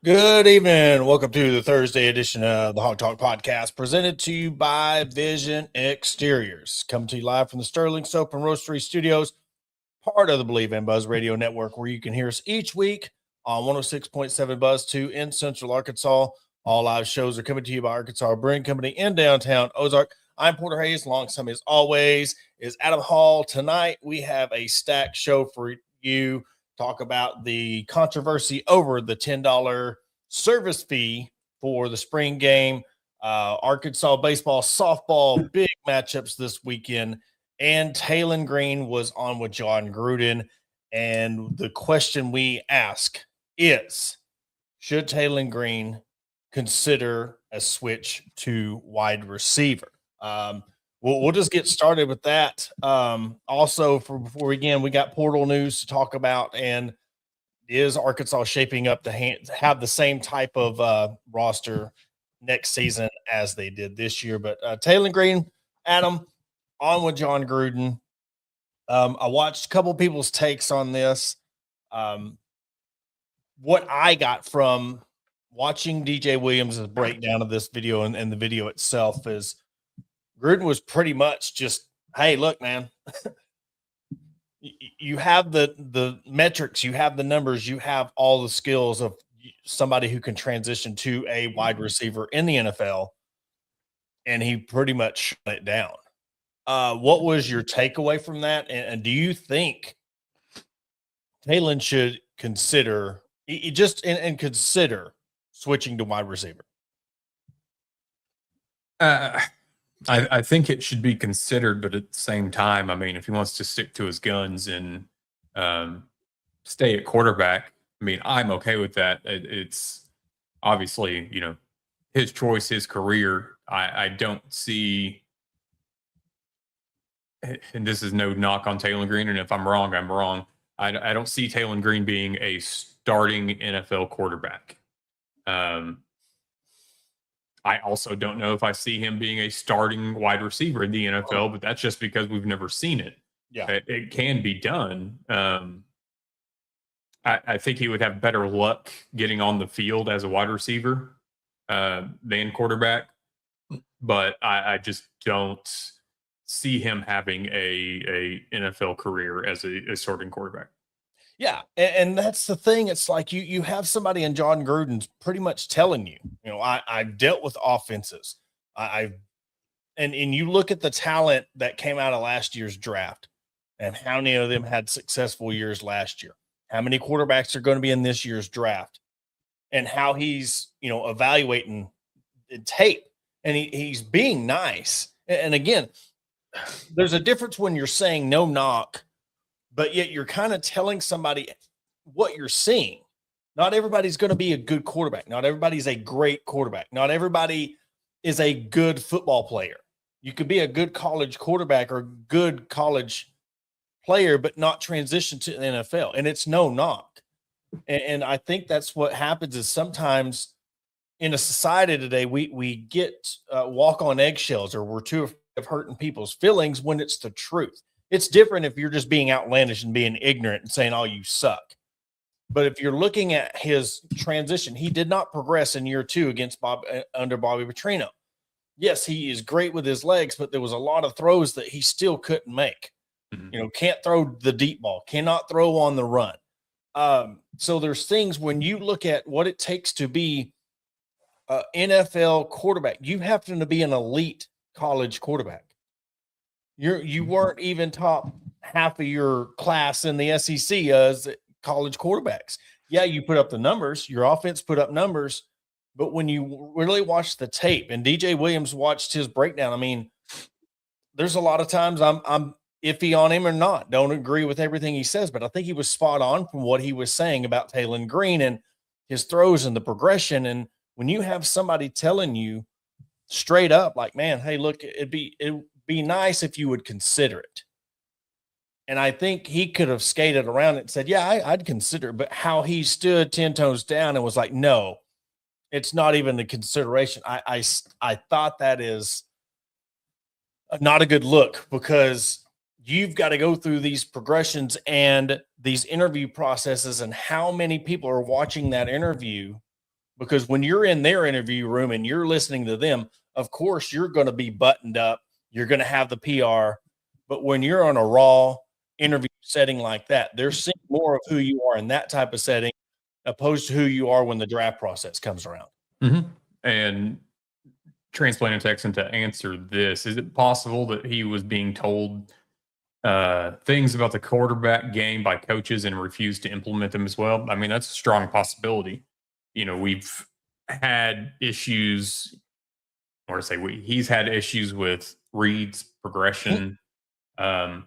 Good evening. Welcome to the Thursday edition of the Hawg Talk podcast, presented to you by Vision Exteriors. Coming to you live from the Sterling Soap and Roastery Studios, part of the Believe in Buzz Radio Network, where you can hear us each week on 106.7 Buzz 2 in Central Arkansas. All live shows are coming to you by Arkansas Brewing Company in downtown Ozark. I'm Porter Hayes. Alongside me, as always, is Adam Hall. Tonight, we have a stacked show for you. Talk about the controversy over the $10 service fee for the spring game. Arkansas baseball, softball, big matchups this weekend. And Taylen Green was on with John Gruden. And the question we ask is, should Taylen Green consider a switch to wide receiver? We'll just get started with that. Also, before we begin, we got portal news to talk about, and is Arkansas shaping up to have the same type of roster next season as they did this year? But Taylen Green, Adam, on with John Gruden. I watched a couple people's takes on this. What I got from watching DJ Williams' breakdown of this video and the video itself is Gruden was pretty much just, hey, look, man, you have the metrics, you have the numbers, you have all the skills of somebody who can transition to a wide receiver in the NFL, and he pretty much shut it down. What was your takeaway from that? And do you think Taylen should consider consider switching to wide receiver? I think it should be considered, but at the same time, I mean, if he wants to stick to his guns and stay at quarterback, I mean, I'm okay with that. It's obviously, his choice, his career. I don't see, and this is no knock on Taylen Green, and if I'm wrong, I'm wrong. I don't see Taylen Green being a starting NFL quarterback. I also don't know if I see him being a starting wide receiver in the NFL, but that's just because we've never seen it. Yeah, it can be done. I think he would have better luck getting on the field as a wide receiver than quarterback, but I just don't see him having a NFL career as a starting quarterback. Yeah, and that's the thing. It's like you have somebody in John Gruden's pretty much telling you, I've dealt with offenses. And you look at the talent that came out of last year's draft and how many of them had successful years last year. How many quarterbacks are going to be in this year's draft, and how he's, evaluating the tape, and he's being nice. And again, there's a difference when you're saying no knock, but yet you're kind of telling somebody what you're seeing. Not everybody's going to be a good quarterback. Not everybody's a great quarterback. Not everybody is a good football player. You could be a good college quarterback or good college player, but not transition to the NFL. And it's no knock. And I think that's what happens is sometimes in a society today, we get walk on eggshells, or we're too afraid of hurting people's feelings when it's the truth. It's different if you're just being outlandish and being ignorant and saying, oh, you suck. But if you're looking at his transition, he did not progress in year two against under Bobby Petrino. Yes, he is great with his legs, but there was a lot of throws that he still couldn't make. Mm-hmm. Can't throw the deep ball, cannot throw on the run. So there's things when you look at what it takes to be an NFL quarterback, you have to be an elite college quarterback. You weren't even top half of your class in the SEC as college quarterbacks. Yeah, you put up the numbers. Your offense put up numbers. But when you really watch the tape, and DJ Williams watched his breakdown, I mean, there's a lot of times I'm iffy on him or not. Don't agree with everything he says, but I think he was spot on from what he was saying about Taylen Green and his throws and the progression. And when you have somebody telling you straight up, like, man, hey, look, it'd be nice if you would consider it. And I think he could have skated around it and said, yeah, I'd consider it. But how he stood 10 toes down and was like, no, it's not even the consideration. I thought that is not a good look, because you've got to go through these progressions and these interview processes, and how many people are watching that interview because when you're in their interview room and you're listening to them, of course, you're going to be buttoned up. You're going to have the PR. But when you're on a raw interview setting like that, they're seeing more of who you are in that type of setting opposed to who you are when the draft process comes around. Mm-hmm. And Transplanted Texan, to answer this, is it possible that he was being told things about the quarterback game by coaches and refused to implement them as well? I mean, that's a strong possibility. We've had issues, or say he's had issues with Reed's progression for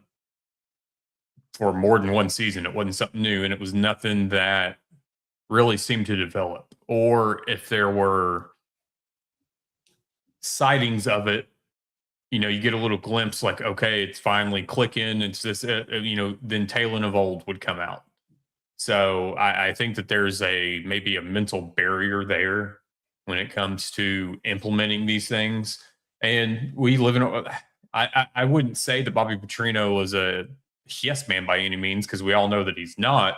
more than one season. It wasn't something new, and it was nothing that really seemed to develop. Or if there were sightings of it, you get a little glimpse like, okay, it's finally clicking. It's this, then Talon of old would come out. So I think that there's maybe a mental barrier there when it comes to implementing these things. And we live in, I wouldn't say that Bobby Petrino was a yes man by any means, because we all know that he's not.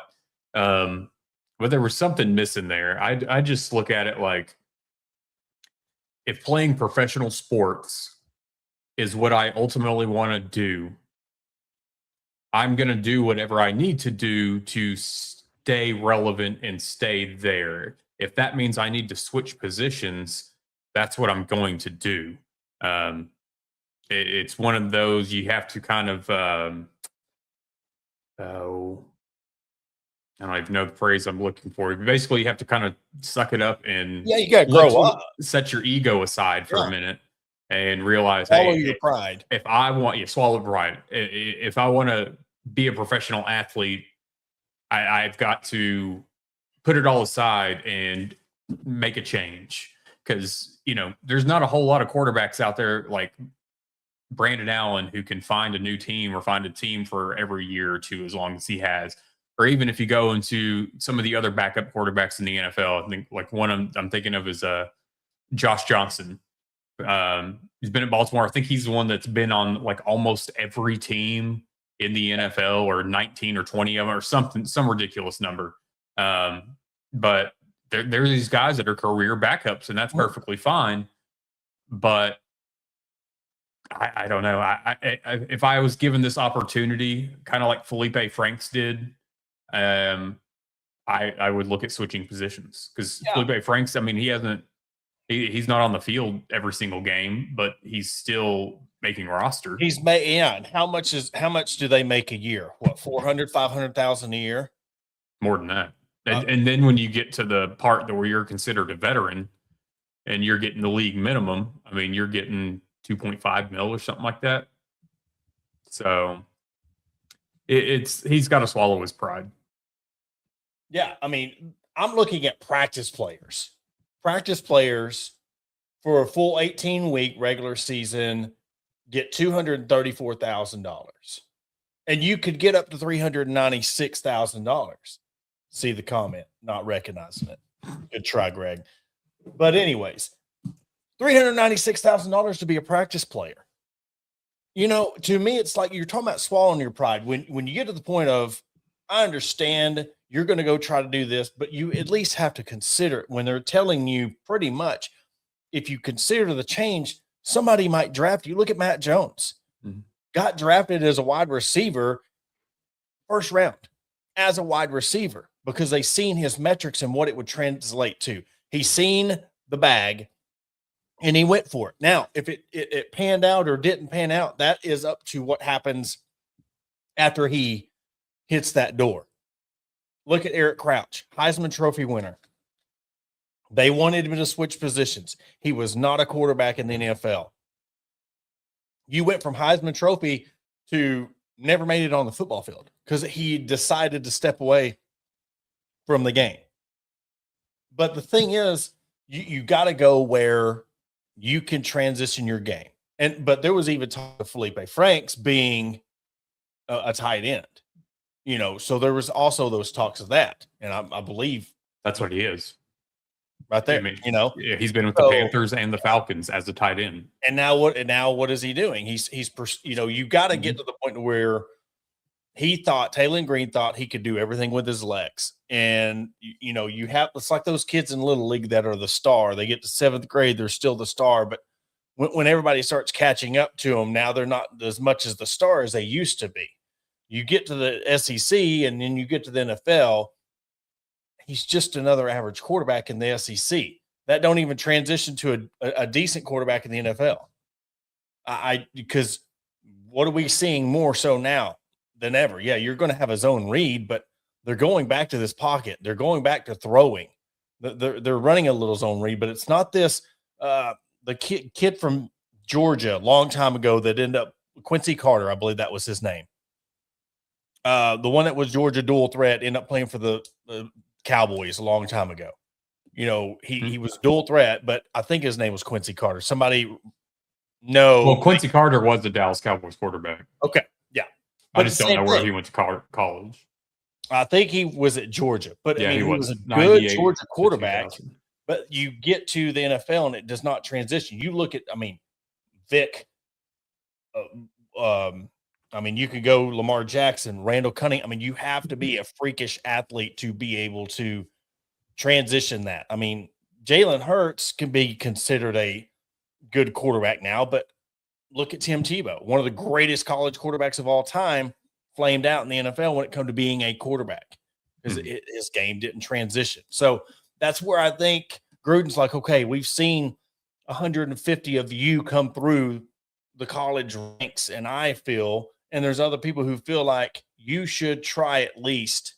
But there was something missing there. I just look at it like, if playing professional sports is what I ultimately want to do, I'm going to do whatever I need to do to stay relevant and stay there. If that means I need to switch positions, that's what I'm going to do. It's one of those you have to kind of, I don't even know the phrase I'm looking for. Basically, you have to kind of suck it up and you got to grow up. Set your ego aside for a minute and realize, swallow your pride. If I want, swallow pride. If I want to be a professional athlete, I've got to put it all aside and make a change. Because, there's not a whole lot of quarterbacks out there like Brandon Allen who can find a new team or find a team for every year or two, as long as he has. Or even if you go into some of the other backup quarterbacks in the NFL, I think like one I'm thinking of is Josh Johnson. He's been at Baltimore. I think he's the one that's been on like almost every team in the NFL, or 19 or 20 of them, or some ridiculous number. But there's these guys that are career backups, and that's perfectly fine. But I don't know. If I was given this opportunity, kind of like Felipe Franks did, I would look at switching positions, because Felipe Franks, I mean, he's not on the field every single game, but he's still making roster. And how much do they make a year? What, 400, 500,000 a year? More than that. And then when you get to the part where you're considered a veteran and you're getting the league minimum, I mean, you're getting 2.5 mil or something like that. So he's got to swallow his pride. Yeah, I mean, I'm looking at practice players. Practice players for a full 18-week regular season get $234,000. And you could get up to $396,000. See the comment, not recognizing it. Good try, Greg. But anyways, $396,000 to be a practice player. To me, it's like you're talking about swallowing your pride. When you get to the point of, I understand you're going to go try to do this, but you at least have to consider it when they're telling you pretty much, if you consider the change, somebody might draft you. Look at Matt Jones. Got drafted as a wide receiver, first round, as a wide receiver, because they seen his metrics and what it would translate to. He's seen the bag and he went for it. Now, if it panned out or didn't pan out, that is up to what happens after he hits that door. Look at Eric Crouch, Heisman Trophy winner. They wanted him to switch positions. He was not a quarterback in the NFL. You went from Heisman Trophy to never made it on the football field because he decided to step away from the game. But the thing is, you got to go where you can transition your game. But there was even talk of Felipe Franks being a tight end. So there was also those talks of that. And I believe that's what he is right there. Yeah, he's been with the Panthers and the Falcons as a tight end. And now what is he doing? He's you got to get to the point where Taylor Green thought he could do everything with his legs. And, it's like those kids in Little League that are the star. They get to 7th grade, they're still the star. But when everybody starts catching up to them, now they're not as much as the star as they used to be. You get to the SEC and then you get to the NFL, he's just another average quarterback in the SEC. That don't even transition to a decent quarterback in the NFL. Because what are we seeing more so now than ever? Yeah, you're going to have a zone read, but they're going back to this pocket. They're going back to throwing. They're running a little zone read, but it's not this. The kid from Georgia a long time ago that ended up Quincy Carter, I believe that was his name. The one that was Georgia dual threat ended up playing for the Cowboys a long time ago. He was dual threat, but I think his name was Quincy Carter. Somebody know. Well, Quincy Carter was the Dallas Cowboys quarterback. Okay, yeah. I just don't know where he went to college. I think he was at Georgia, but yeah, he was a good Georgia quarterback. But you get to the NFL and it does not transition. You look at, Vic. You could go Lamar Jackson, Randall Cunningham. You have to be a freakish athlete to be able to transition that. Jalen Hurts can be considered a good quarterback now, but look at Tim Tebow, one of the greatest college quarterbacks of all time, flamed out in the NFL when it comes to being a quarterback because his game didn't transition. So that's where I think Gruden's like, okay, we've seen 150 of you come through the college ranks, and and there's other people who feel like you should try at least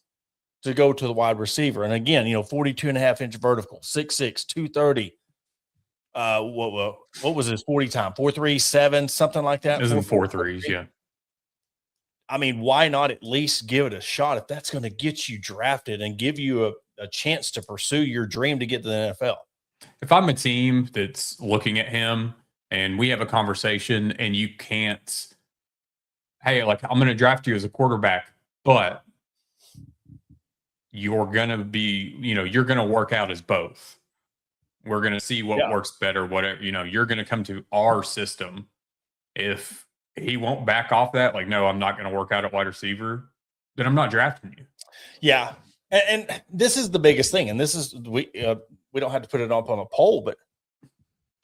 to go to the wide receiver. And again, 42.5-inch vertical, 6'6", 230. What was his 40 time? 4.37, something like that. It was in 4.3s, yeah. Why not at least give it a shot if that's going to get you drafted and give you a chance to pursue your dream to get to the NFL? If I'm a team that's looking at him and we have a conversation and you can't, hey, I'm going to draft you as a quarterback, but you're going to be, you're going to work out as both. We're going to see what works better, whatever, you're going to come to our system. If he won't back off that, no, I'm not going to work out at wide receiver, then I'm not drafting you. Yeah. And this is the biggest thing. And this is, we don't have to put it up on a poll, but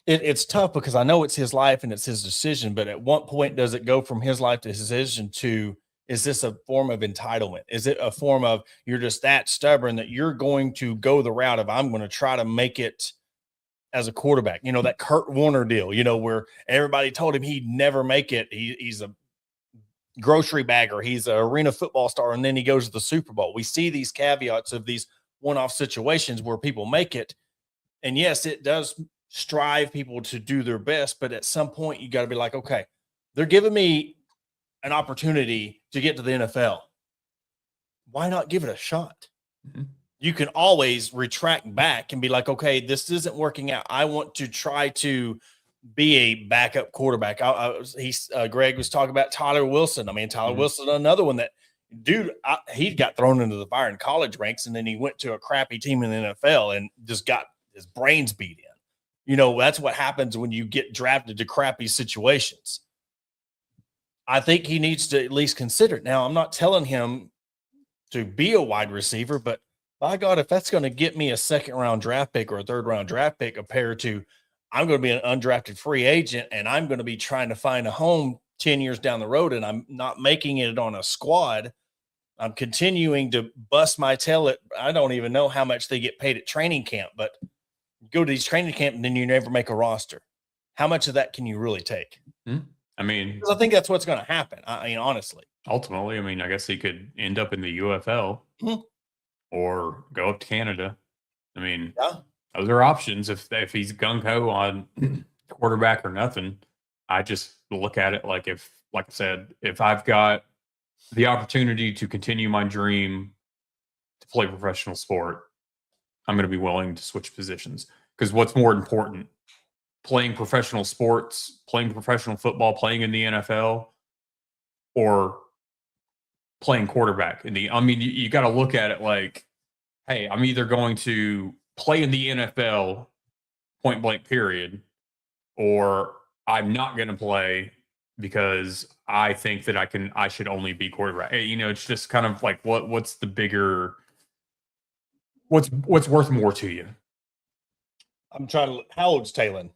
it's tough because I know it's his life and it's his decision. But at what point does it go from his life to his decision to, is this a form of entitlement? Is it a form of you're just that stubborn that you're going to go the route of I'm going to try to make it as a quarterback? That Kurt Warner deal, where everybody told him he'd never make it. He's a grocery bagger. He's an arena football star. And then he goes to the Super Bowl. We see these caveats of these one-off situations where people make it. And yes, it does strive people to do their best. But at some point you got to be like, okay, they're giving me an opportunity to get to the NFL. Why not give it a shot? Mm-hmm. You can always retract back and be like, okay, this isn't working out. I want to try to be a backup quarterback. Greg was talking about Tyler Wilson. Tyler Wilson, another one that, dude, he got thrown into the fire in college ranks, and then he went to a crappy team in the NFL and just got his brains beat in. That's what happens when you get drafted to crappy situations. I think he needs to at least consider it. Now, I'm not telling him to be a wide receiver, but by God, if that's going to get me a 2nd-round draft pick or a 3rd-round draft pick compared to I'm going to be an undrafted free agent and I'm going to be trying to find a home 10 years down the road and I'm not making it on a squad, I'm continuing to bust my tail at, I don't even know how much they get paid at training camp, but you go to these training camp and then you never make a roster. How much of that can you really take? I think that's what's going to happen. Honestly. Ultimately, I guess he could end up in the UFL or go up to Canada. Those are options if he's gung-ho on quarterback or nothing. I just look at it like I said, if I've got the opportunity to continue my dream to play professional sport, I'm going to be willing to switch positions. Because what's more important, playing professional sports, playing professional football, playing in the NFL, or playing quarterback in the, you got to look at it like, hey, I'm either going to play in the NFL point blank period, or I'm not going to play, because I think that I should only be quarterback. It's just kind of like what's the bigger, what's worth more to you? I'm trying to. How old's Talon?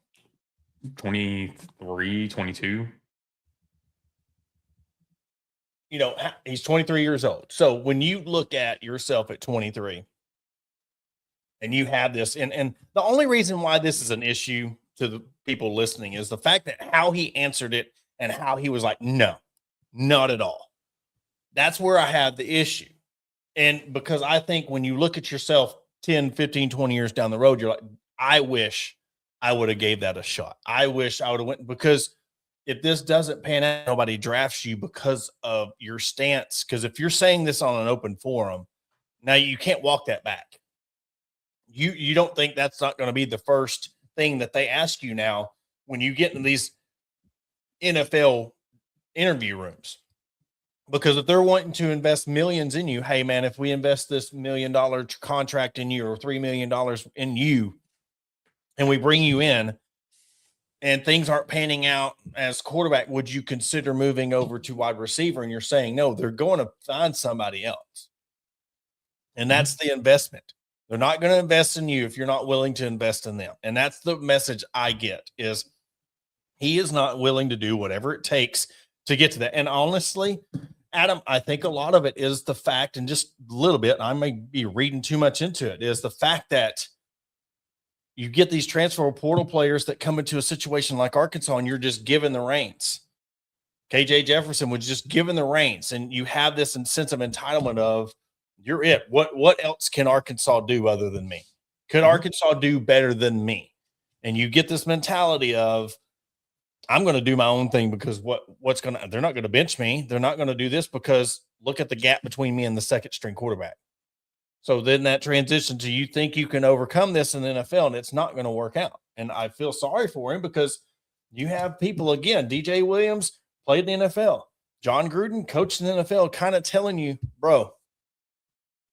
23, 22. He's 23 years old. So when you look at yourself at 23 and you have this, and the only reason why this is an issue to the people listening is the fact that how he answered it and how he was like, no, not at all. That's where I have the issue. And because I think when you look at yourself 10, 15, 20 years down the road, you're like, I wish I would have gave that a shot. I wish I would have went, because if this doesn't pan out, nobody drafts you because of your stance. Because if you're saying this on an open forum, now you can't walk that back. You don't think that's not going to be the first thing that they ask you now when you get in these NFL interview rooms? Because if they're wanting to invest millions in you, hey man, if we invest this $1 million contract in you or $3 million in you, and we bring you in, and things aren't panning out as quarterback, would you consider moving over to wide receiver? And you're saying, no, they're going to find somebody else. And that's the investment. They're not going to invest in you if you're not willing to invest in them. And that's the message I get, is he is not willing to do whatever it takes to get to that. And honestly, Adam, I think a lot of it is the fact, and just a little bit, I may be reading too much into it, is the fact that you get these transfer portal players that come into a situation like Arkansas and you're just given the reins. KJ Jefferson was just given the reins, and you have this sense of entitlement of, you're it. What else can Arkansas do other than me? Could Arkansas do better than me? And you get this mentality of, I'm going to do my own thing, because they're not going to bench me. They're not going to do this, because look at the gap between me and the second string quarterback. So then that transition to, you think you can overcome this in the NFL, and it's not going to work out. And I feel sorry for him, because you have people, again, DJ Williams played in the NFL. John Gruden coached in the NFL, kind of telling you, bro,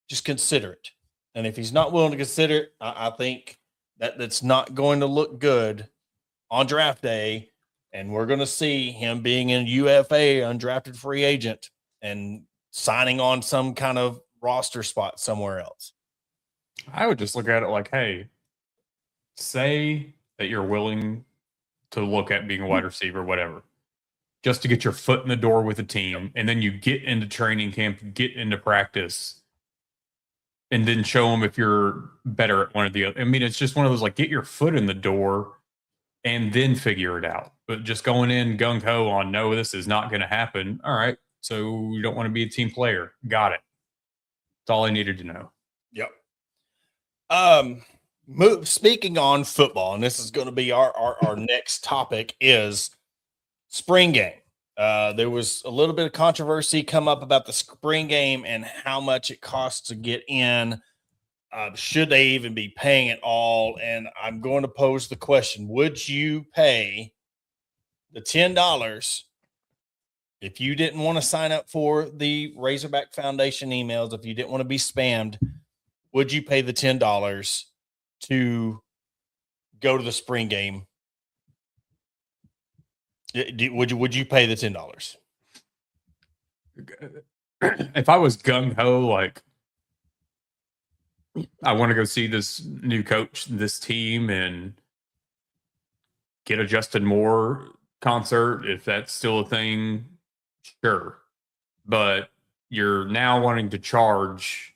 just consider it. And if he's not willing to consider it, I think that's not going to look good on draft day. And we're going to see him being in UFA, undrafted free agent, and signing on some kind of roster spot somewhere else. I would just look at it like, hey, say that you're willing to look at being a wide receiver, whatever, just to get your foot in the door with a team. And then you get into training camp, get into practice, and then show them if you're better at one or the other. I mean, it's just one of those, like, get your foot in the door and then figure it out. But just going in gung-ho on, no, this is not going to happen. All right, so you don't want to be a team player. Got it. That's all I needed to know. Yep. Speaking on football, and this is going to be our next topic, is spring game. There was a little bit of controversy come up about the spring game and how much it costs to get in. Should they even be paying it all? And I'm going to pose the question, would you pay the $10 if you didn't want to sign up for the Razorback Foundation emails, if you didn't want to be spammed? Would you pay the $10 to go to the spring game? Would you pay the $10? If I was gung-ho, like, I want to go see this new coach, this team, and get a Justin Moore concert, if that's still a thing, sure. But you're now wanting to charge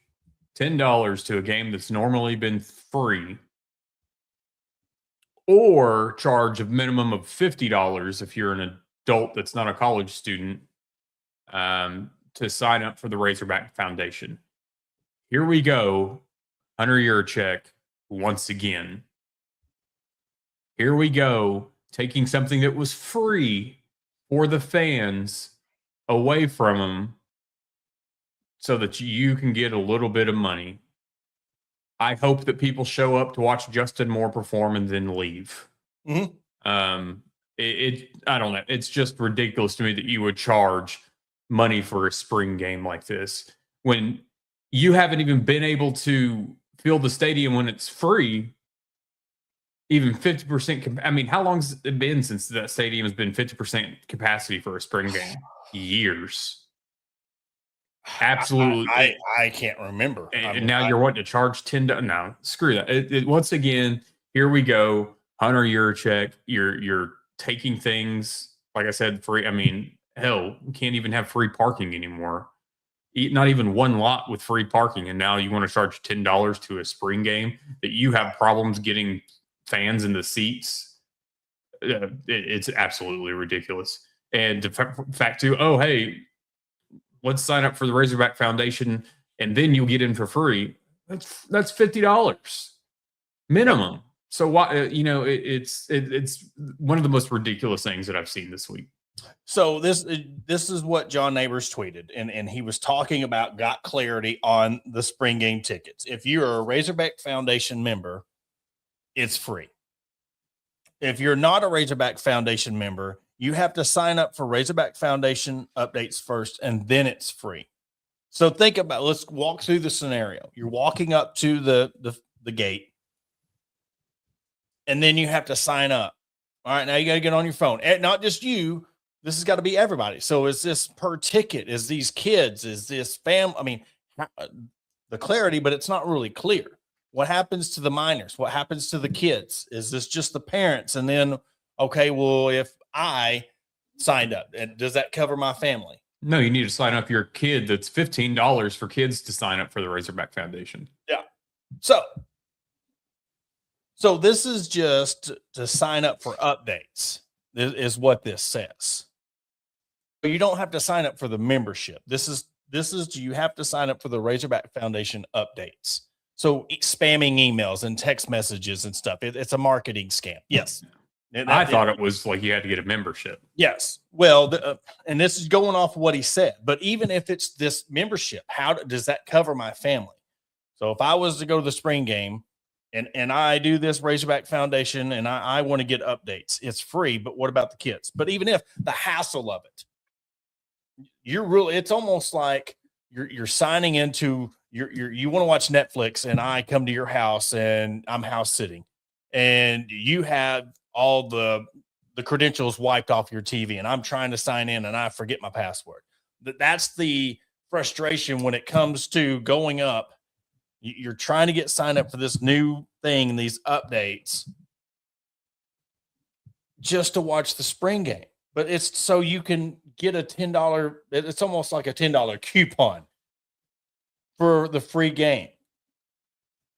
$10 to a game that's normally been free, or charge a minimum of $50 if you're an adult that's not a college student, to sign up for the Razorback Foundation. Here we go. Hunter Yurachek once again. Here we go, taking something that was free for the fans away from them so that you can get a little bit of money. I hope that people show up to watch Justin Moore perform and then leave. Mm-hmm. I don't know. It's just ridiculous to me that you would charge money for a spring game like this when you haven't even been able to fill the stadium when it's free. even 50%. I mean, how long's it been since that stadium has been 50% capacity for a spring game? Years. Absolutely. I can't remember. And now you're wanting to charge $10. No, screw that. Once again, here we go. Hunter Yurchek, you're taking things, like I said, free. I mean, hell, we can't even have free parking anymore. Not even one lot with free parking. And now you want to charge $10 to a spring game that you have problems getting fans in the seats. It's absolutely ridiculous. And the fact too, oh, hey, let's sign up for the Razorback Foundation and then you'll get in for free. That's $50 minimum. So why, it's one of the most ridiculous things that I've seen this week. So this is what John Neighbors tweeted, and he was talking about got clarity on the spring game tickets. If you're a Razorback Foundation member, it's free. If you're not a Razorback Foundation member, you have to sign up for Razorback Foundation updates first, and then it's free. So think about, let's walk through the scenario. You're walking up to the gate, and then you have to sign up. All right, now you got to get on your phone. And not just you, this has got to be everybody. So is this per ticket? Is these kids? Is this fam? I mean, the clarity, but it's not really clear. What happens to the minors? What happens to the kids? Is this just the parents? And then, okay, well, if I signed up, and does that cover my family? No, you need to sign up your kid. That's $15 for kids to sign up for the Razorback Foundation. Yeah. So this is just to sign up for updates, is what this says. You don't have to sign up for the membership. This is you have to sign up for the Razorback Foundation updates. So spamming emails and text messages and stuff. It's a marketing scam. Yes. I thought it was like you had to get a membership. Yes. Well, and this is going off of what he said. But even if it's this membership, how does that cover my family? So if I was to go to the spring game and I do this Razorback Foundation and I want to get updates, it's free. But what about the kids? But even if the hassle of it, it's almost like you're signing into you want to watch Netflix and I come to your house and I'm house sitting and you have all the credentials wiped off your TV and I'm trying to sign in and I forget my password. That's the frustration when it comes to going up. You're trying to get signed up for this new thing and these updates just to watch the spring game. But it's so you can get a $10, it's almost like a $10 coupon for the free game.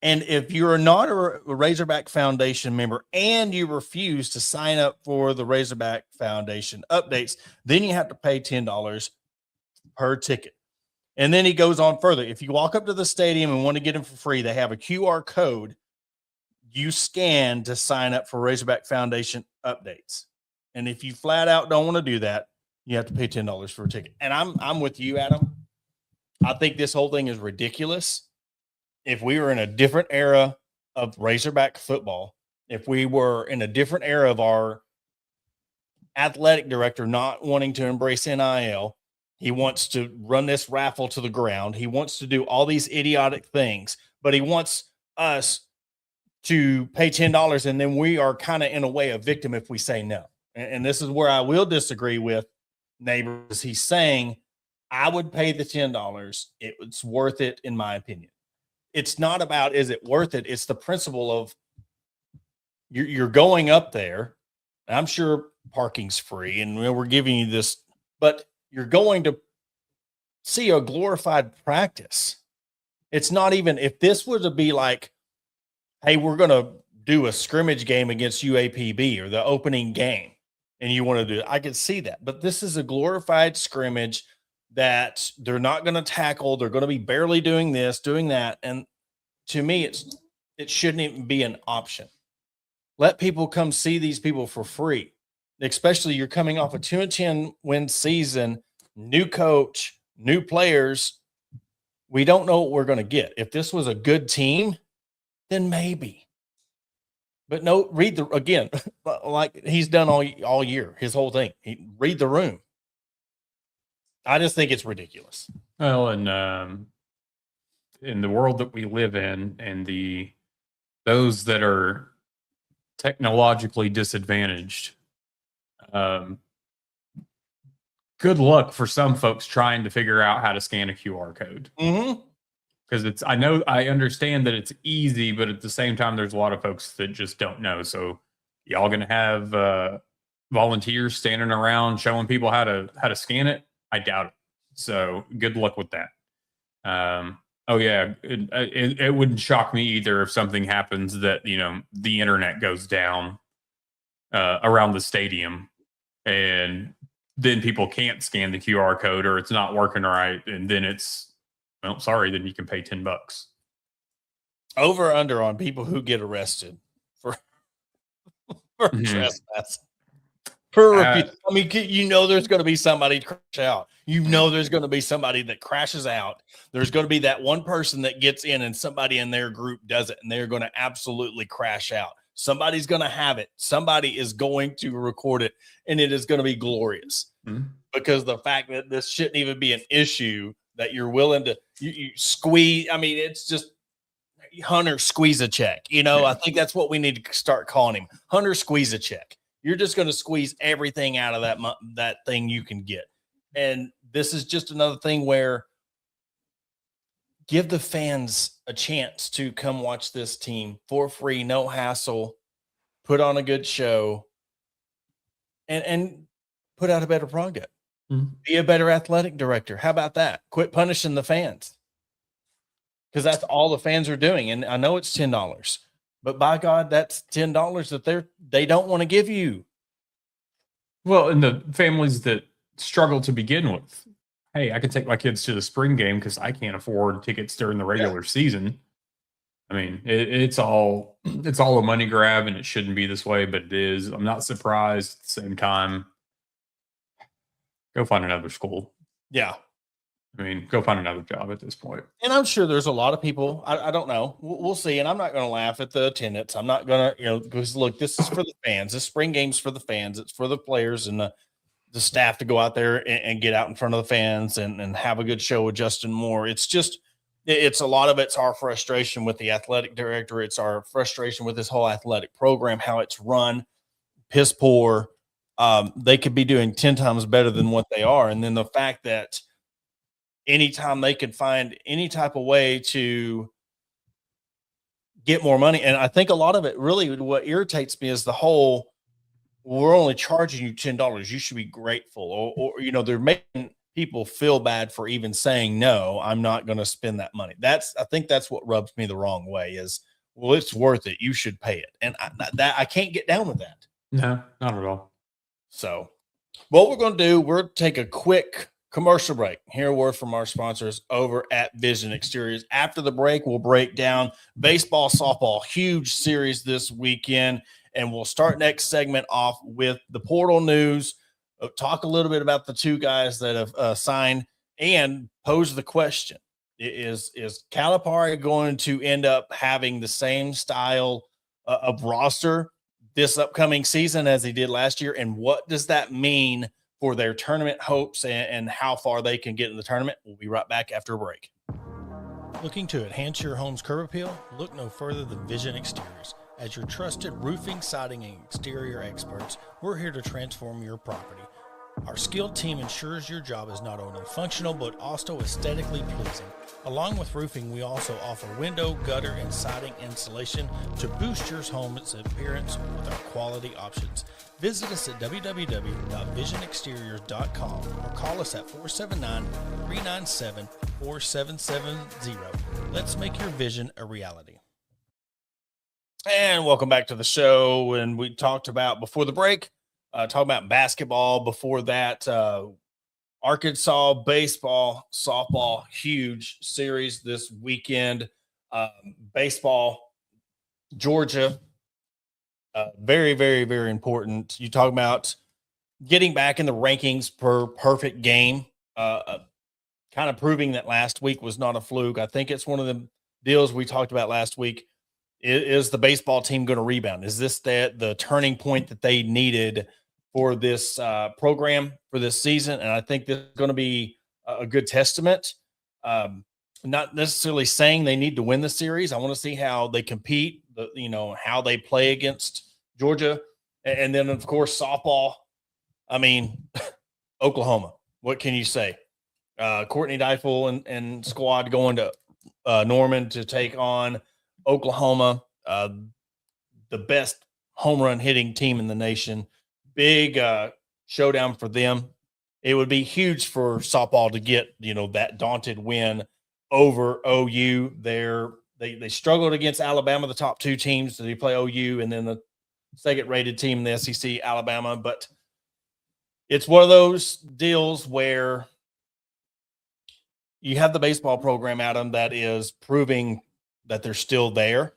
And if you're not a Razorback Foundation member and you refuse to sign up for the Razorback Foundation updates, then you have to pay $10 per ticket. And then he goes on further. If you walk up to the stadium and want to get them for free, they have a QR code you scan to sign up for Razorback Foundation updates. And if you flat out don't want to do that, you have to pay $10 for a ticket. And I'm with you, Adam. I think this whole thing is ridiculous. If we were in a different era of Razorback football, if we were in a different era of our athletic director not wanting to embrace NIL, he wants to run this raffle to the ground. He wants to do all these idiotic things, but he wants us to pay $10. And then we are kind of in a way a victim if we say no. And this is where I will disagree with Neighbors. He's saying, I would pay the $10. It's worth it, in my opinion. It's not about, is it worth it? It's the principle of you're going up there. I'm sure parking's free and we're giving you this, but you're going to see a glorified practice. It's not even, if this were to be like, hey, we're going to do a scrimmage game against UAPB or the opening game, and you want to do it, I could see that. But this is a glorified scrimmage that they're not going to tackle. They're going to be barely doing this, doing that. And to me, it shouldn't even be an option. Let people come see these people for free, especially you're coming off a 2-10 win season, new coach, new players. We don't know what we're going to get. If this was a good team, then maybe. But no, again, like he's done all year, his whole thing. Read the room. I just think it's ridiculous. Well, and in the world that we live in, and those that are technologically disadvantaged. Good luck for some folks trying to figure out how to scan a QR code. Mm-hmm. Because I understand that it's easy, but at the same time, there's a lot of folks that just don't know. So y'all gonna have volunteers standing around showing people how to scan it? I doubt it. So good luck with that. Oh yeah, it wouldn't shock me either if something happens that the internet goes down around the stadium, and then people can't scan the QR code or it's not working right, and then it's sorry, then you can pay $10. Over or under on people who get arrested for trespass. I mean, there's going to be somebody crash out. There's going to be somebody that crashes out. There's going to be that one person that gets in and somebody in their group does it, and they're going to absolutely crash out. Somebody's going to have it. Somebody is going to record it, and it is going to be glorious because the fact that this shouldn't even be an issue that you're willing to you squeeze. I mean, it's just Hunter squeeze a check. I think that's what we need to start calling him. Hunter squeeze a check. You're just going to squeeze everything out of that thing you can get. And this is just another thing where give the fans a chance to come watch this team for free, no hassle, put on a good show, and put out a better product. Be a better athletic director. How about that? Quit punishing the fans. Because that's all the fans are doing. And I know it's $10. But by God, that's $10 that they don't want to give you. Well, and the families that struggle to begin with, hey, I can take my kids to the spring game because I can't afford tickets during the regular season. I mean, it's all a money grab, and it shouldn't be this way, but it is. I'm not surprised. At the same time, go find another school. Yeah. I mean, go find another job at this point. And I'm sure there's a lot of people. I don't know. We'll see. And I'm not going to laugh at the attendance. I'm not going to, because look, this is for the fans. This spring game's for the fans. It's for the players and the staff to go out there and get out in front of the fans and have a good show with Justin Moore. It's a lot of it's our frustration with the athletic director. It's our frustration with this whole athletic program, how it's run, piss poor. They could be doing 10 times better than what they are. And then the fact that anytime they could find any type of way to get more money. And I think a lot of it really what irritates me is the whole, we're only charging you $10. You should be grateful. Or they're making people feel bad for even saying, no, I'm not going to spend that money. I think that's what rubs me the wrong way is, well, it's worth it. You should pay it. And I can't get down with that. No, not at all. So what we're going to do, we'll take a quick commercial break. Hear a word from our sponsors over at Vision Exteriors. After the break, we'll break down baseball, softball, huge series this weekend. And we'll start next segment off with the portal news, talk a little bit about the two guys that have signed and pose the question. Is Calipari going to end up having the same style of roster this upcoming season as he did last year? And what does that mean for their tournament hopes and how far they can get in the tournament? We'll be right back after a break. Looking to enhance your home's curb appeal? Look no further than Vision Exteriors. As your trusted roofing, siding, and exterior experts, we're here to transform your property. Our skilled team ensures your job is not only functional, but also aesthetically pleasing. Along with roofing, we also offer window, gutter, and siding installation to boost your home's appearance with our quality options. Visit us at www.visionexteriors.com or call us at 479-397-4770. Let's make your vision a reality. And welcome back to the show. And we talked about before the break, talking about basketball. Before that, Arkansas baseball, softball, huge series this weekend. Baseball, Georgia, very, very, very important. You talk about getting back in the rankings per perfect game, kind of proving that last week was not a fluke. I think it's one of the deals we talked about last week. Is the baseball team going to rebound? Is this the turning point that they needed for this program for this season? And I think this is going to be a good testament. Not necessarily saying they need to win the series. I want to see how they compete, how they play against Georgia, and then of course softball. I mean, Oklahoma. What can you say? Courtney Deifel and squad going to Norman to take on Oklahoma, the best home run hitting team in the nation. Big showdown for them. It would be huge for softball to get, that daunted win over OU. They struggled against Alabama, the top two teams. They play OU and then the second rated team in the SEC, Alabama. But it's one of those deals where you have the baseball program, Adam, that is proving that they're still there.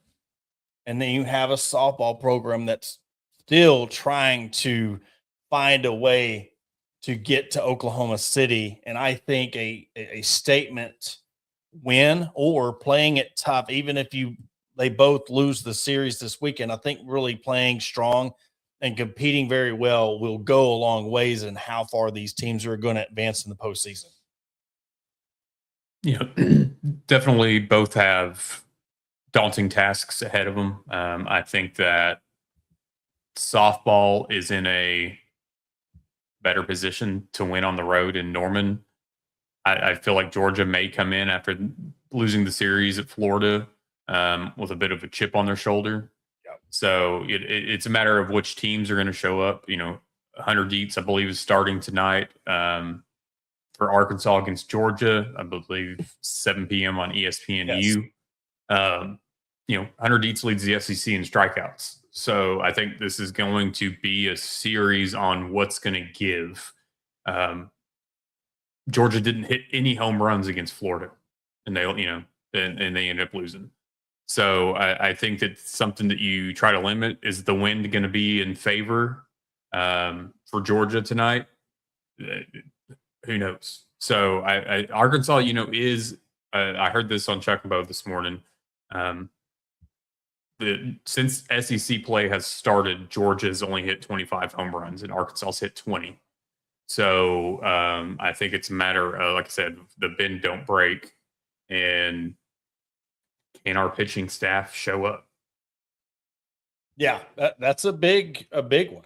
And then you have a softball program that's still trying to find a way to get to Oklahoma City. And I think a statement win or playing it tough, even if they both lose the series this weekend, I think really playing strong and competing very well will go a long ways in how far these teams are going to advance in the postseason. Definitely both have daunting tasks ahead of them. I think that softball is in a better position to win on the road in Norman. I feel like Georgia may come in after losing the series at Florida with a bit of a chip on their shoulder. Yep. So it's a matter of which teams are going to show up. 100 Dietz, I believe, is starting tonight for Arkansas against Georgia. I believe 7 p.m. on ESPNU. Yes. 100 Dietz leads the SEC in strikeouts. So I think this is going to be a series on what's going to give. Georgia didn't hit any home runs against Florida, and they ended up losing. So I think that something that you try to limit is the wind going to be in favor for Georgia tonight. Who knows? So Arkansas, is I heard this on Chuck and Bo this morning. Since SEC play has started, Georgia's only hit 25 home runs and Arkansas's hit 20. So I think it's a matter of, like I said, the bend don't break, and can our pitching staff show up? Yeah, that's a big one.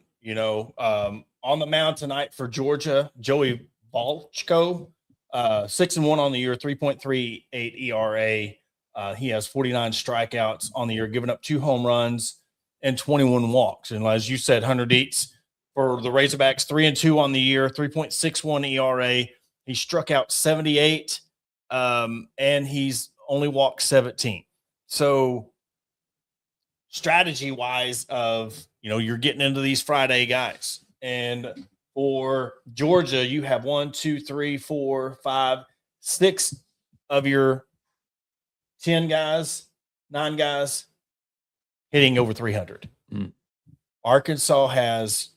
On the mound tonight for Georgia, Joey Balchko, 6-1 on the year, 3.38 ERA. He has 49 strikeouts on the year, giving up 2 home runs and 21 walks. And as you said, 100 Dietz for the Razorbacks, 3-2 on the year, 3.61 ERA. He struck out 78, and he's only walked 17. So strategy-wise you're getting into these Friday guys. And for Georgia, you have 1, 2, 3, 4, 5, 6 of your 10 guys, 9 guys hitting over 300. Arkansas has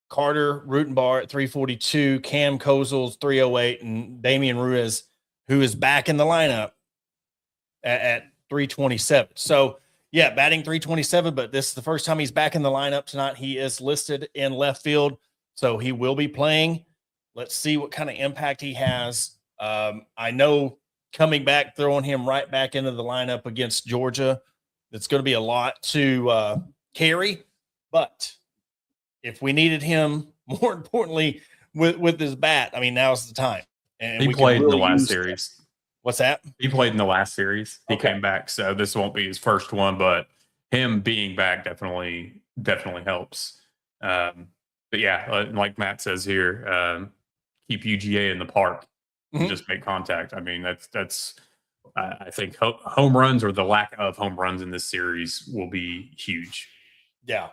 Carter Rutenbar at 342, Cam Kozels 308, and Damian Ruiz, who is back in the lineup at 327. So, yeah, batting 327, but this is the first time he's back in the lineup tonight. He is listed in left field, so he will be playing. Let's see what kind of impact he has. I know coming back, throwing him right back into the lineup against Georgia, it's going to be a lot to carry. But if we needed him, more importantly, with his bat, now's the time. And he played in the last series. What's that? He played in the last series. He Okay. came back, so this won't be his first one, but him being back definitely helps. But yeah, like Matt says here, keep UGA in the park and just make contact. That's I think home runs or the lack of home runs in this series will be huge. Yeah.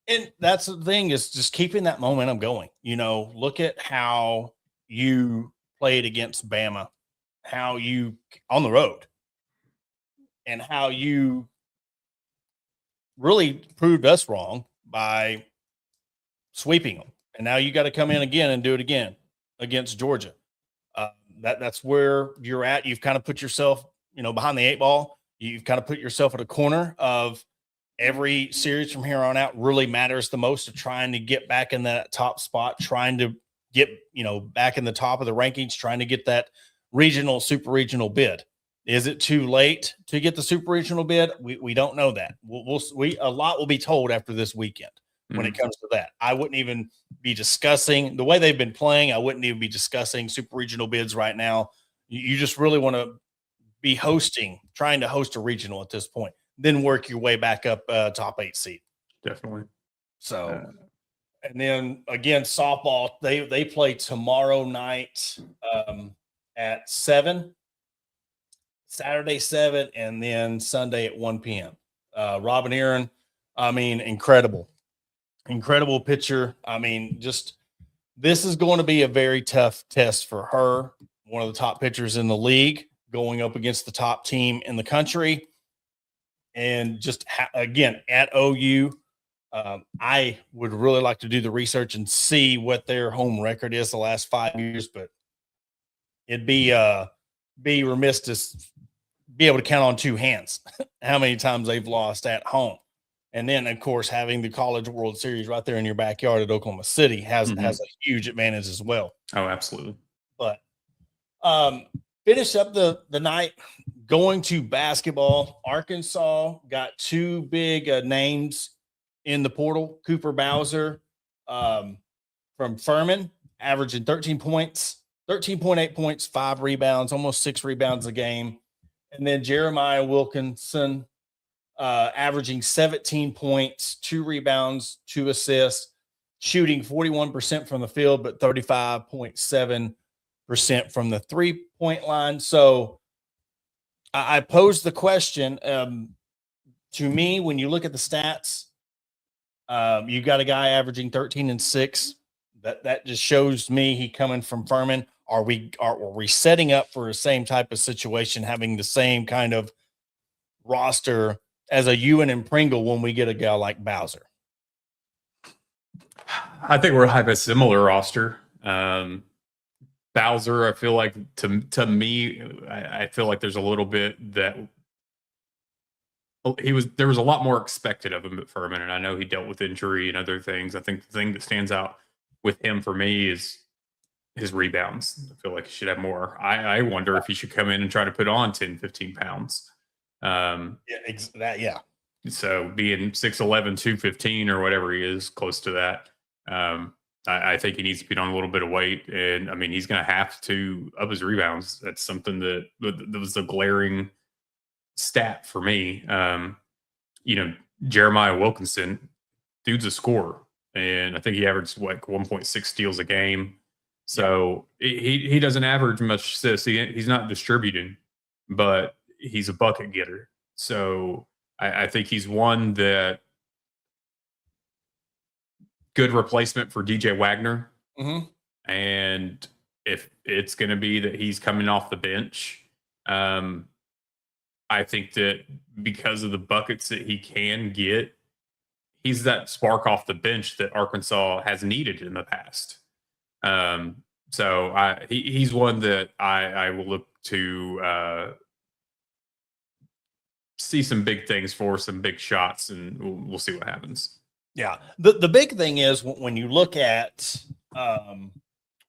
And that's the thing, is just keeping that momentum going. Look at how you played against Bama, how you on the road, and how you really proved us wrong by sweeping them. And now you got to come in again and do it again against Georgia. That's where you're at. You've kind of put yourself, behind the 8 ball. You've kind of put yourself at a corner of every series from here on out really matters the most, of trying to get back in that top spot, trying to get, back in the top of the rankings, trying to get that regional, super regional bid. Is it too late to get the super regional bid? We don't know that. A lot will be told after this weekend. when it comes to that. I wouldn't even be discussing the way they've been playing. I wouldn't even be discussing super regional bids right now. You just really want to be trying to host a regional at this point, then work your way back up top 8 seed. Definitely. So, and then again, softball, they play tomorrow night at 7, Saturday 7, and then Sunday at 1 p.m. Robin Aaron, I mean, incredible pitcher. I mean, this is going to be a very tough test for her. One of the top pitchers in the league going up against the top team in the country. And again, at OU, I would really like to do the research and see what their home record is the last 5 years, but it'd be remiss to be able to count on two hands how many times they've lost at home. And then, of course, having the College World Series right there in your backyard at Oklahoma City has a huge advantage as well. Oh, absolutely. But finish up the night going to basketball. Arkansas got two big names in the portal. Cooper Bowser from Furman, averaging 13 points, 13.8 points, 5 rebounds, almost 6 rebounds a game. And then Jeremiah Wilkinson, averaging 17 points, 2 rebounds, 2 assists, shooting 41% from the field, but 35.7% from the 3-point line. So I posed the question, to me, when you look at the stats, you got a guy averaging 13 and 6. That just shows me he coming from Furman. Are we setting up for the same type of situation, having the same kind of roster as a Ewan and Pringle when we get a guy like Bowser? I think we'll have a similar roster. Bowser, I feel like to me, I feel like there's a little bit that there was a lot more expected of him at Furman, and I know he dealt with injury and other things. I think the thing that stands out with him for me is his rebounds. I feel like he should have more. I wonder if he should come in and try to put on 10, 15 pounds. Yeah. So being 6'11", 215 or whatever he is, close to that, I think he needs to put on a little bit of weight. And, I mean, he's going to have to up his rebounds. That's something that was a glaring stat for me. Jeremiah Wilkinson, dude's a scorer. And I think he averaged, 1.6 steals a game. So he doesn't average much assists. He's not distributing, but he's a bucket getter. So I think he's one that good replacement for DJ Wagner. Mm-hmm. And if it's going to be that he's coming off the bench, I think that because of the buckets that he can get, he's that spark off the bench that Arkansas has needed in the past. So he's one that I will look to see some big things for, some big shots, and we'll see what happens. Yeah. The big thing is when you look at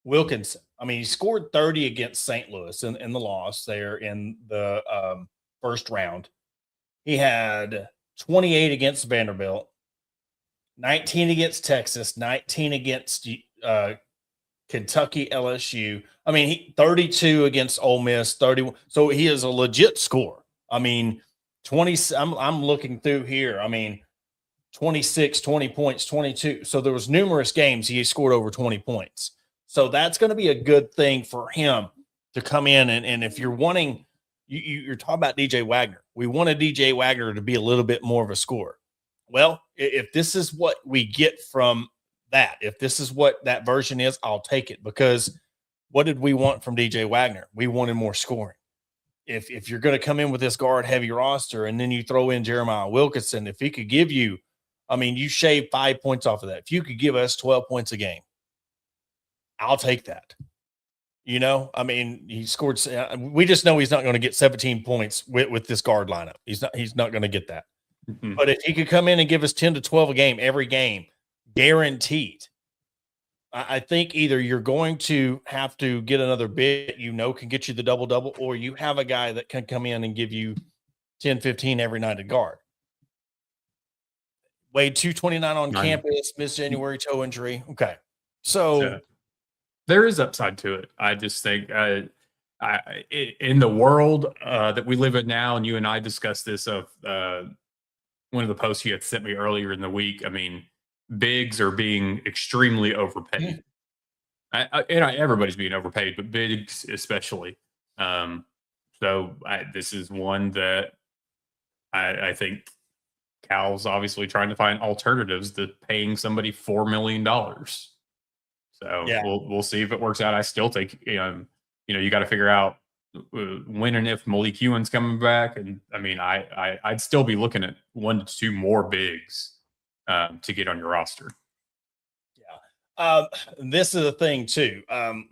Wilkinson, I mean, he scored 30 against St. Louis in the loss there in the first round. He had 28 against Vanderbilt, 19 against Texas, 19 against Kentucky, LSU. I mean, 32 against Ole Miss, 31. So he is a legit scorer. I mean, 20. I'm looking through here. I mean, 26, 20 points, 22. So there was numerous games he scored over 20 points. So that's going to be a good thing for him to come in. And if you're wanting, you're talking about DJ Wagner. We wanted DJ Wagner to be a little bit more of a scorer. Well, if this is what we get from that, if this is what that version is, I'll take it, because what did we want from DJ Wagner? We wanted more scoring. If you're going to come in with this guard heavy roster and then you throw in Jeremiah Wilkinson, if he could give you, I mean, you shave 5 points off of that. If you could give us 12 points a game, I'll take that. I mean, he scored. We just know he's not going to get 17 points with this guard lineup. He's not going to get that. Mm-hmm. But if he could come in and give us 10 to 12 a game, every game, guaranteed, I think either you're going to have to get another bid, can get you the double-double, or you have a guy that can come in and give you 10, 15 every night at guard. weighed 229 on 9. campus, missed January toe injury. Okay. So there is upside to it. I just think in the world that we live in now, and you and I discussed this of one of the posts you had sent me earlier in the week. I mean, bigs are being extremely overpaid. Everybody's being overpaid, but bigs especially. So this is one that I think Cal's obviously trying to find alternatives to paying somebody $4 million. So we'll see if it works out. I still think you got to figure out when and if Malik Ewan's coming back, and I mean I'd still be looking at 1 to 2 more bigs to get on your roster. This is a thing too. I'm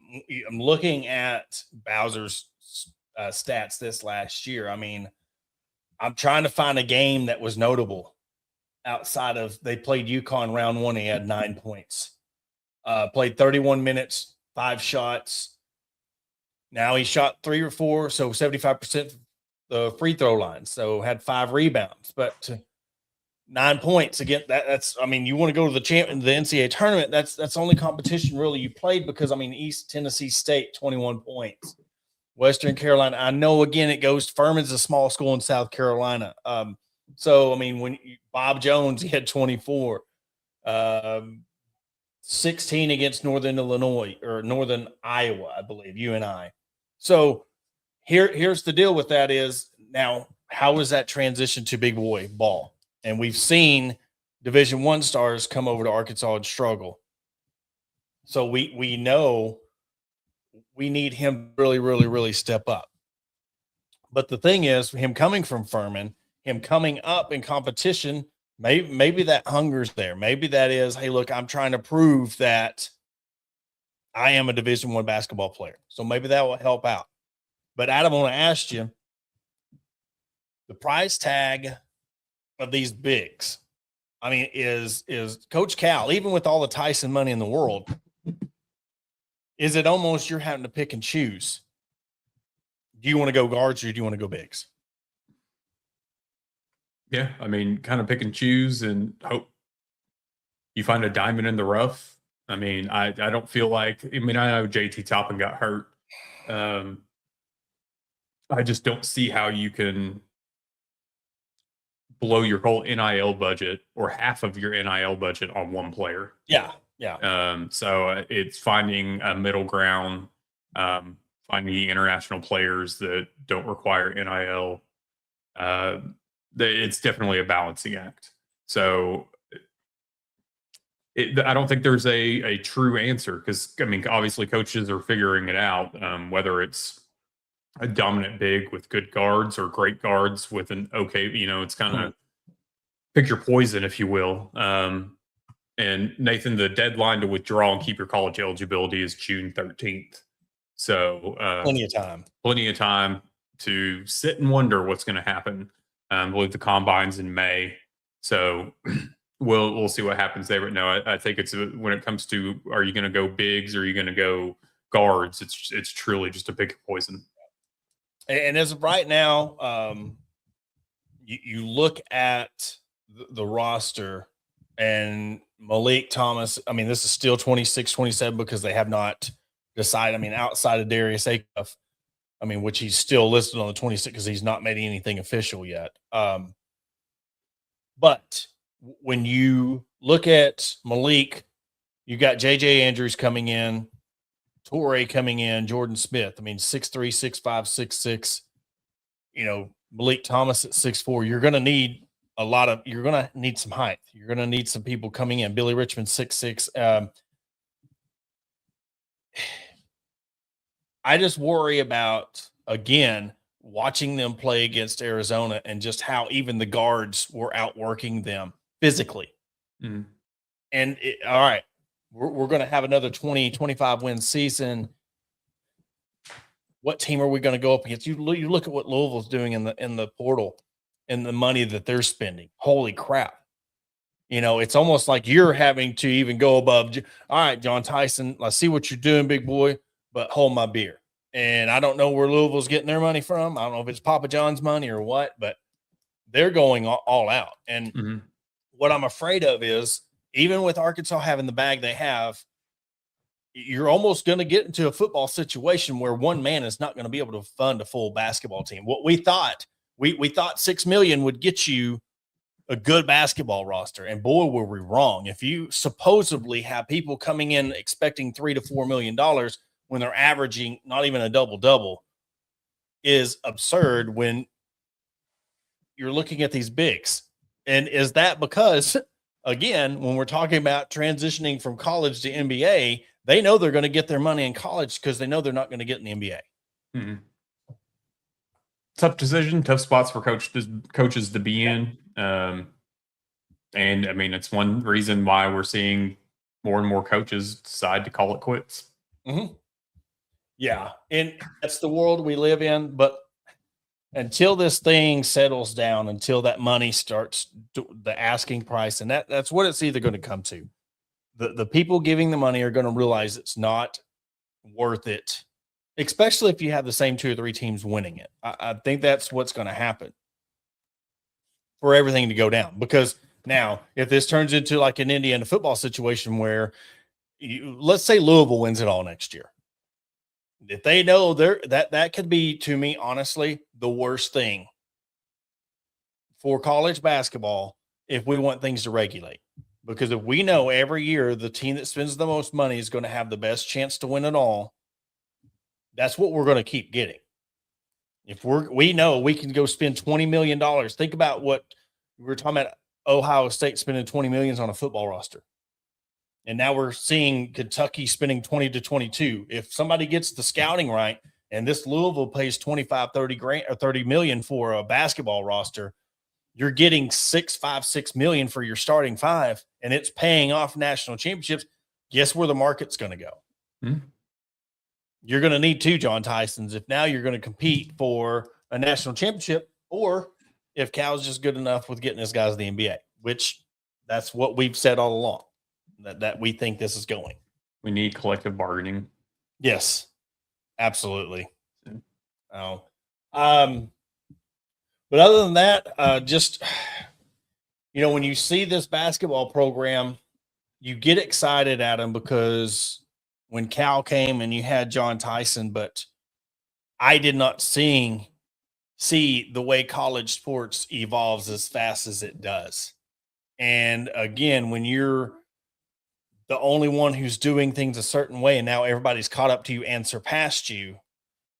looking at Bowser's stats this last year. I mean, I'm trying to find a game that was notable outside of they played UConn round 1. He had 9 points. Played 31 minutes, 5 shots. Now he shot 3 or 4, so 75% the free throw line. So had 5 rebounds, but 9 points again. That's I mean, you want to go to the NCAA tournament. That's only competition really you played because I mean East Tennessee State 21 points, Western Carolina. I know again it goes. Furman's a small school in South Carolina. So I mean Bob Jones he had 24. 16 against Northern Illinois or Northern Iowa, I believe, UNI. So here's the deal with that is now how is that transition to big boy ball? And we've seen Division I stars come over to Arkansas and struggle. So we know we need him really, really, really step up. But the thing is, him coming from Furman, him coming up in competition, maybe that hunger's there. Maybe that is, hey, look, I'm trying to prove that I am a Division I basketball player. So maybe that will help out. But Adam, I want to ask you, the price tag of these bigs, I mean, is Coach Cal, even with all the Tyson money in the world, is it almost you're having to pick and choose? Do you want to go guards or do you want to go bigs? Yeah, I mean, kind of pick and choose and hope you find a diamond in the rough. I mean, I don't feel like, I mean, I know JT Toppin got hurt. I just don't see how you can blow your whole NIL budget or half of your NIL budget on one player. Yeah. So it's finding a middle ground, finding international players that don't require NIL. It's definitely a balancing act. So I don't think there's a true answer because, I mean, obviously coaches are figuring it out, whether it's a dominant big with good guards or great guards with an okay, it's kind of pick your poison, if you will. And Nathan, the deadline to withdraw and keep your college eligibility is June 13th. So plenty of time to sit and wonder what's going to happen. I believe the combine's in May. So we'll see what happens there. But no, I think it's when it comes to, are you going to go bigs or are you going to go guards? It's truly just a pick of poison. And as of right now, you look at the roster and Malik Thomas, I mean, this is still 26, 27 because they have not decided. I mean, outside of Darius Acuff, I mean, which he's still listed on the 26 because he's not made anything official yet. But when you look at Malik, you got JJ Andrews coming in, Torrey coming in, Jordan Smith. I mean, 6'3", 6'5", 6'6". Malik Thomas at 6'4". You're going to need you're going to need some height. You're going to need some people coming in. Billy Richmond, 6'6". I just worry about, again, watching them play against Arizona and just how even the guards were outworking them physically. Mm-hmm. And all right, we're going to have another 20, 25 win season. What team are we going to go up against? You look at what Louisville's doing in the portal and the money that they're spending. Holy crap. It's almost like you're having to even go above. All right, John Tyson, I see what you're doing, big boy, but hold my beer. And I don't know where Louisville's getting their money from. I don't know if it's Papa John's money or what, but they're going all out. And what I'm afraid of is, even with Arkansas having the bag they have, you're almost going to get into a football situation where one man is not going to be able to fund a full basketball team. What we thought, we thought 6 million would get you a good basketball roster, and boy, were we wrong. If you supposedly have people coming in expecting $3 to $4 million when they're averaging not even a double, is absurd when you're looking at these bigs. And is that because, again, when we're talking about transitioning from college to NBA, they know they're going to get their money in college because they know they're not going to get in the NBA. Mm-hmm. Tough decision, tough spots for coaches to be in. And I mean, it's one reason why we're seeing more and more coaches decide to call it quits. Mm-hmm. Yeah. And that's the world we live in. But until this thing settles down, until that money starts, the asking price, and that's what it's either going to come to. The people giving the money are going to realize it's not worth it, especially if you have the same 2 or 3 teams winning it. I think that's what's going to happen for everything to go down. Because now, if this turns into like an Indiana football situation where let's say Louisville wins it all next year, if they know that could be, to me, honestly, the worst thing for college basketball if we want things to regulate. Because if we know every year the team that spends the most money is going to have the best chance to win it all, that's what we're going to keep getting. If we know we can go spend $20 million, think about what we were talking about, Ohio State spending $20 million on a football roster. And now we're seeing Kentucky spending 20 to 22. If somebody gets the scouting right, and this Louisville pays 25, 30 grand or 30 million for a basketball roster, you're getting 6 million for your starting 5, and it's paying off national championships. Guess where the market's going to go? Mm-hmm. You're going to need 2 John Tysons if now you're going to compete for a national championship, or if Cal's just good enough with getting his guys to the NBA, which that's what we've said all along, that we think this is going. We need collective bargaining. Yes, absolutely. Oh, but other than that, just, when you see this basketball program, you get excited at them because when Cal came and you had John Tyson, but I did not see the way college sports evolves as fast as it does. And again, when you're the only one who's doing things a certain way, and now everybody's caught up to you and surpassed you,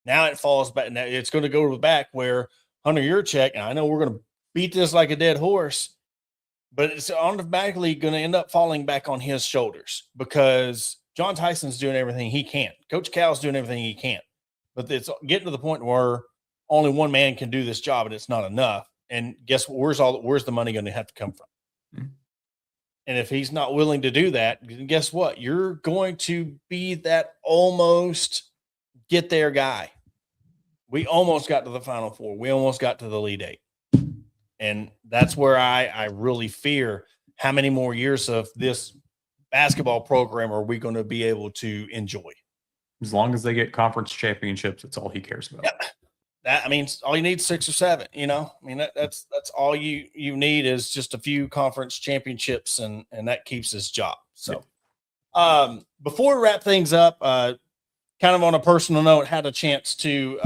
now it falls back. Now it's going to go back where Hunter Yurchek, and I know we're going to beat this like a dead horse, but it's automatically going to end up falling back on his shoulders because John Tyson's doing everything he can. Coach Cal's doing everything he can. But it's getting to the point where only one man can do this job, and it's not enough. And guess what? Where's the money going to have to come from? Mm-hmm. And if he's not willing to do that, guess what? You're going to be that almost get there guy. We almost got to the Final Four. We almost got to the Elite Eight. And that's where I really fear how many more years of this basketball program are we going to be able to enjoy. As long as they get conference championships, that's all he cares about. Yeah. All you need is 6 or 7, that's all you need is just a few conference championships, and that keeps his job. So, before we wrap things up, kind of on a personal note, had a chance to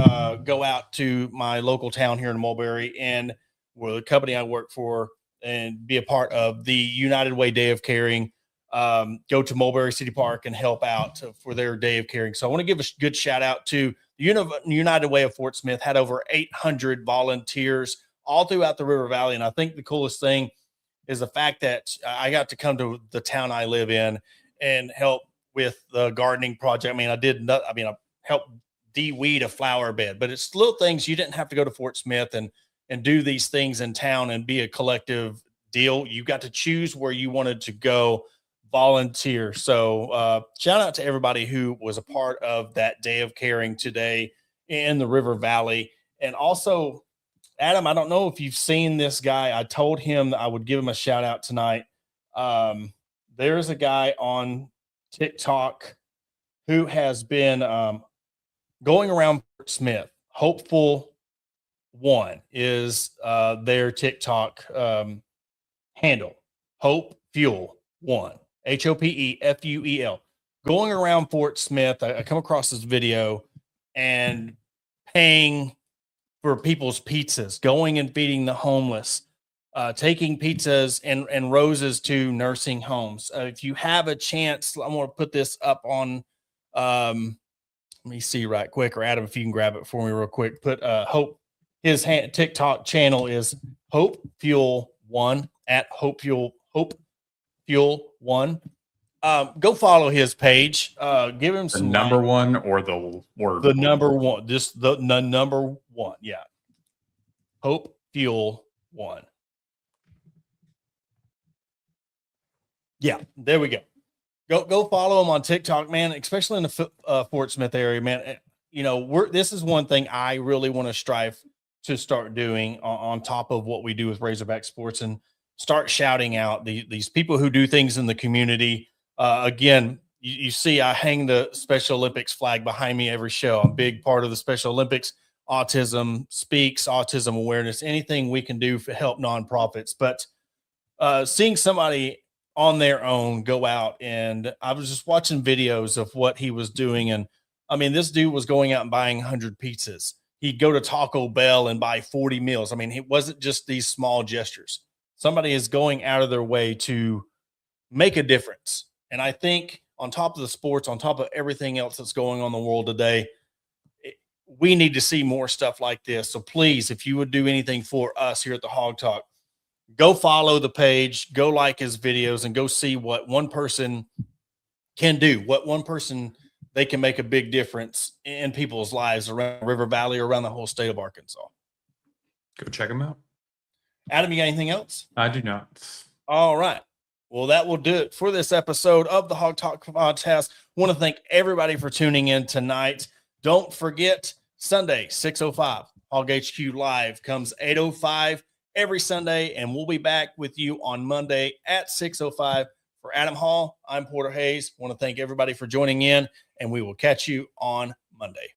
go out to my local town here in Mulberry, and where the company I work for, and be a part of the United Way Day of Caring. Go to Mulberry City Park and help out for their Day of Caring. So I want to give a good shout out to the United Way of Fort Smith. Had over 800 volunteers all throughout the River Valley. And I think the coolest thing is the fact that I got to come to the town I live in and help with the gardening project. I helped de-weed a flower bed, but it's little things. You didn't have to go to Fort Smith and do these things in town and be a collective deal. You got to choose where you wanted to go volunteer. So shout out to everybody who was a part of that Day of Caring today in the River Valley. And also, Adam, I don't know if you've seen this guy. I told him that I would give him a shout out tonight. There's a guy on TikTok who has been going around Fort Smith. Hopeful One is their TikTok handle. Hope Fuel 1, HOPEFUEL. Going around Fort Smith, I come across this video and paying for people's pizzas, going and feeding the homeless, taking pizzas and roses to nursing homes. If you have a chance, I'm going to put this up on, let me see right quick, or Adam, if you can grab it for me real quick. Put Hope, his TikTok channel is Hope Fuel 1 at Hope Fuel 1. Go follow his page. Give him some number one or the word. The number one. The number one. Yeah. Hope Fuel 1. Yeah, there we go. Go follow him on TikTok, man. Especially in the Fort Smith area, man. You know, this is one thing I really want to strive to start doing on top of what we do with Razorback Sports, and start shouting out these people who do things in the community. Again, you see, I hang the Special Olympics flag behind me every show. I'm a big part of the Special Olympics. Autism Speaks, autism awareness, anything we can do to help nonprofits. But seeing somebody on their own go out, and I was just watching videos of what he was doing. And I mean, this dude was going out and buying 100 pizzas. He'd go to Taco Bell and buy 40 meals. I mean, it wasn't just these small gestures. Somebody is going out of their way to make a difference. And I think on top of the sports, on top of everything else that's going on in the world today, we need to see more stuff like this. So please, if you would do anything for us here at the Hawg Talk, go follow the page, go like his videos, and go see what one person can do, what one person they can make a big difference in people's lives around River Valley or around the whole state of Arkansas. Go check them out. Adam, you got anything else? I do not. All right. Well, that will do it for this episode of the Hawg Talk podcast. Want to thank everybody for tuning in tonight. Don't forget, Sunday, 6:05, Hawg HQ Live comes 8:05 every Sunday, and we'll be back with you on Monday at 6:05. For Adam Hall, I'm Porter Hayes. Want to thank everybody for joining in, and we will catch you on Monday.